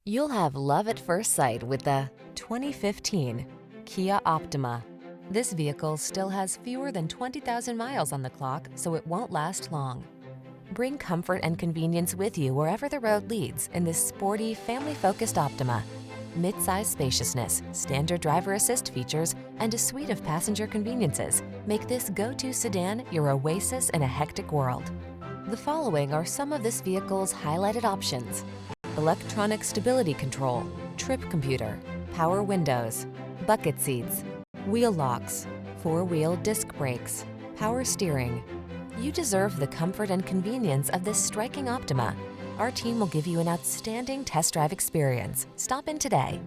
You'll have love at first sight with the 2015 Kia Optima. This vehicle still has fewer than 20,000 miles on the clock, so it won't last long. Bring comfort and convenience with you wherever the road leads in this sporty, family-focused Optima. Mid-size spaciousness, standard driver assist features, and a suite of passenger conveniences make this go-to sedan your oasis in a hectic world. The following are some of this vehicle's highlighted options: electronic stability control, trip computer, power windows, bucket seats, wheel locks, four-wheel disc brakes, power steering. You deserve the comfort and convenience of this striking Optima. Our team will give you an outstanding test drive experience. Stop in today.